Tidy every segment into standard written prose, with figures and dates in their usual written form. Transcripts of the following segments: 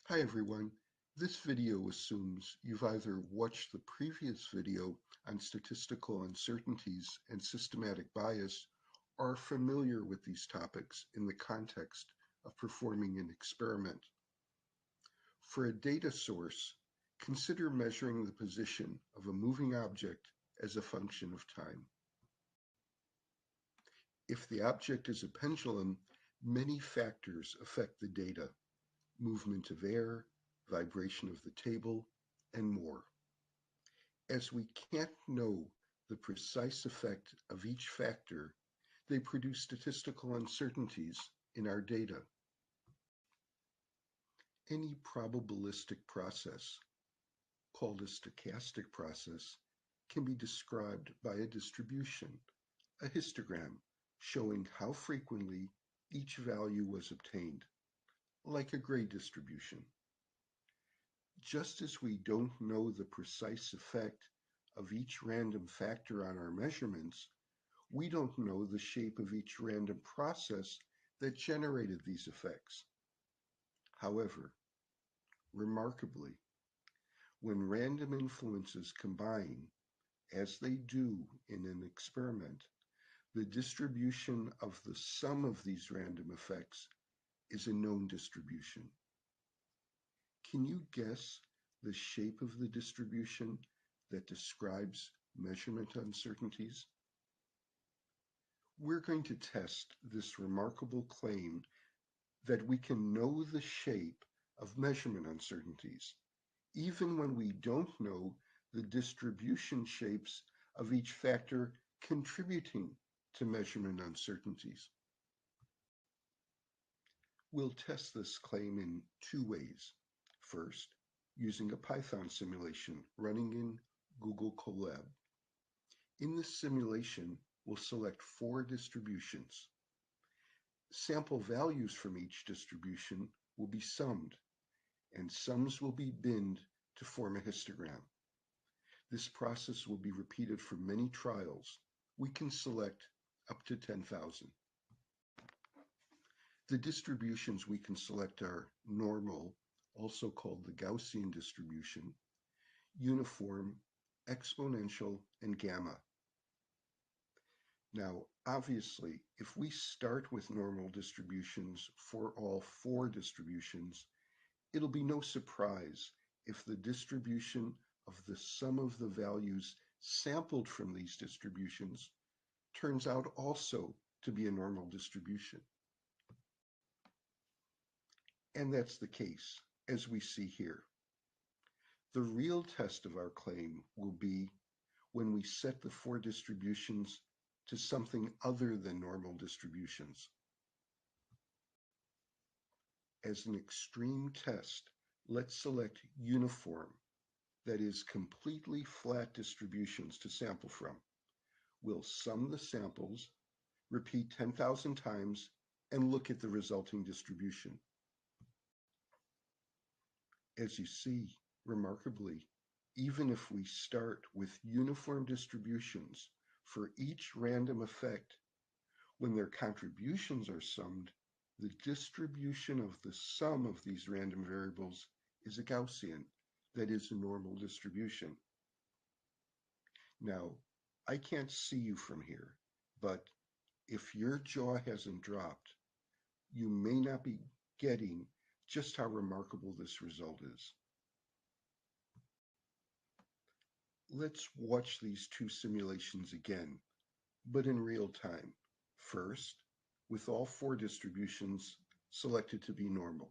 Hi everyone. This video assumes you've either watched the previous video on statistical uncertainties and systematic bias or are familiar with these topics in the context of performing an experiment. For a data source, consider measuring the position of a moving object as a function of time. If the object is a pendulum, many factors affect the data: movement of air, vibration of the table, and more. As we can't know the precise effect of each factor, they produce statistical uncertainties in our data. Any probabilistic process, called a stochastic process, can be described by a distribution, a histogram, showing how frequently each value was obtained, like a grade distribution. Just as we don't know the precise effect of each random factor on our measurements, we don't know the shape of each random process that generated these effects. However, remarkably, when random influences combine, as they do in an experiment, the distribution of the sum of these random effects is a known distribution. Can you guess the shape of the distribution that describes measurement uncertainties? We're going to test this remarkable claim that we can know the shape of measurement uncertainties, even when we don't know the distribution shapes of each factor contributing to measurement uncertainties. We'll test this claim in two ways. First, using a Python simulation running in Google Colab. In this simulation, we'll select 4 distributions. Sample values from each distribution will be summed, and sums will be binned to form a histogram. This process will be repeated for many trials. We can select up to 10,000. The distributions we can select are normal, also called the Gaussian distribution, uniform, exponential, and gamma. Now, obviously, if we start with normal distributions for all 4 distributions, it'll be no surprise if the distribution of the sum of the values sampled from these distributions turns out also to be a normal distribution. And that's the case, as we see here. The real test of our claim will be when we set the 4 distributions to something other than normal distributions. As an extreme test, let's select uniform, that is completely flat distributions to sample from. We'll sum the samples, repeat 10,000 times, and look at the resulting distribution. As you see, remarkably, even if we start with uniform distributions for each random effect, when their contributions are summed, the distribution of the sum of these random variables is a Gaussian, that is a normal distribution. Now, I can't see you from here, but if your jaw hasn't dropped, you may not be getting just how remarkable this result is. Let's watch these 2 simulations again, but in real time. First, with all 4 distributions selected to be normal.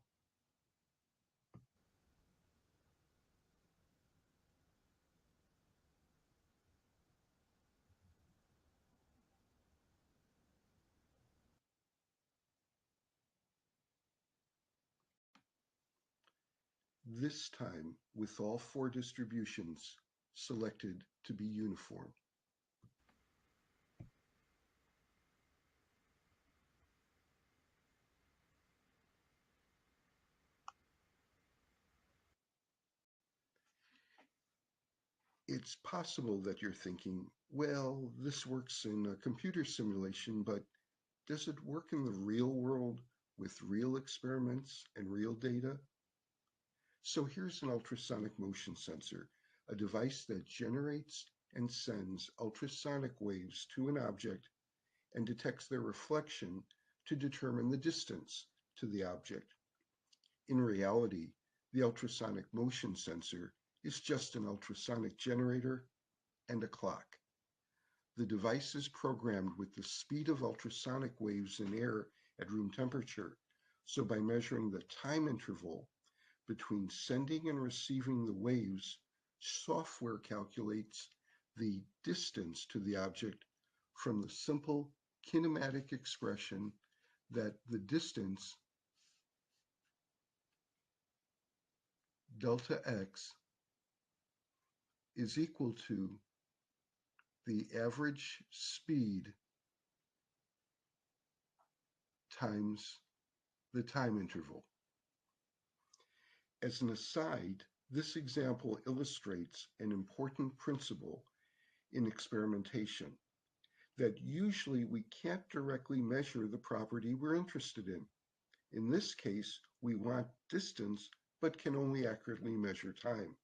This time, with all 4 distributions selected to be uniform. It's possible that you're thinking, well, this works in a computer simulation, but does it work in the real world with real experiments and real data? So here's an ultrasonic motion sensor, a device that generates and sends ultrasonic waves to an object and detects their reflection to determine the distance to the object. In reality, the ultrasonic motion sensor is just an ultrasonic generator and a clock. The device is programmed with the speed of ultrasonic waves in air at room temperature, so by measuring the time interval between sending and receiving the waves, software calculates the distance to the object from the simple kinematic expression that the distance delta x is equal to the average speed times the time interval. As an aside, this example illustrates an important principle in experimentation, that usually we can't directly measure the property we're interested in. In this case, we want distance, but can only accurately measure time.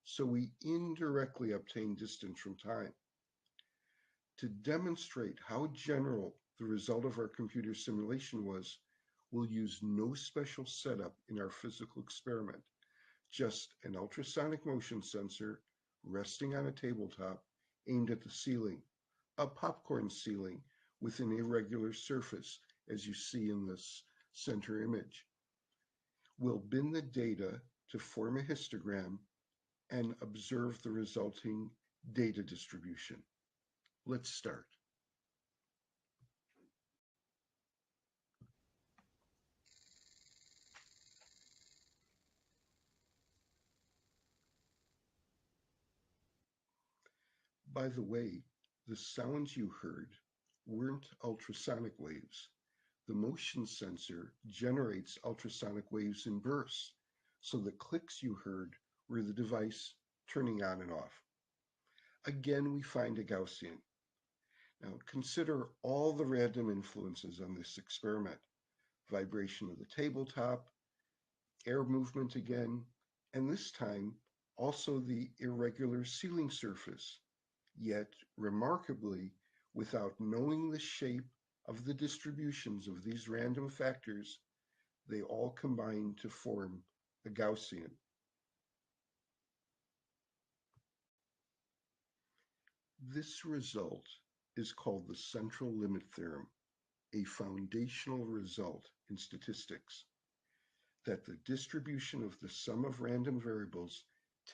So we indirectly obtain distance from time. To demonstrate how general the result of our computer simulation was, we'll use no special setup in our physical experiment, just an ultrasonic motion sensor resting on a tabletop aimed at the ceiling, a popcorn ceiling with an irregular surface, as you see in this center image. We'll bin the data to form a histogram and observe the resulting data distribution. Let's start. By the way, the sounds you heard weren't ultrasonic waves. The motion sensor generates ultrasonic waves in bursts, so the clicks you heard were the device turning on and off. Again, we find a Gaussian. Now consider all the random influences on this experiment. Vibration of the tabletop, air movement again, and this time also the irregular ceiling surface. Yet, remarkably, without knowing the shape of the distributions of these random factors, they all combine to form a Gaussian. This result is called the Central Limit Theorem, a foundational result in statistics, that the distribution of the sum of random variables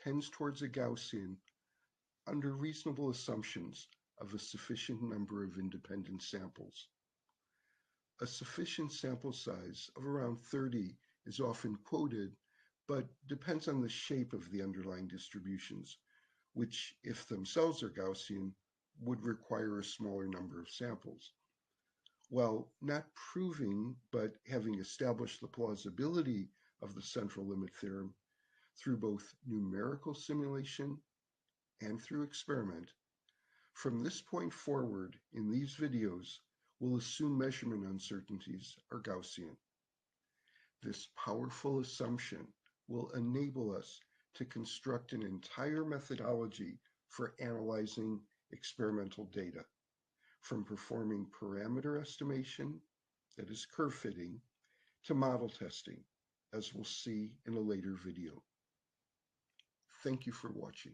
tends towards a Gaussian under reasonable assumptions of a sufficient number of independent samples. A sufficient sample size of around 30 is often quoted, but depends on the shape of the underlying distributions, which, if themselves are Gaussian, would require a smaller number of samples. While not proving, but having established the plausibility of the central limit theorem through both numerical simulation and through experiment, from this point forward in these videos, we'll assume measurement uncertainties are Gaussian. This powerful assumption will enable us to construct an entire methodology for analyzing experimental data, from performing parameter estimation, that is curve fitting, to model testing, as we'll see in a later video. Thank you for watching.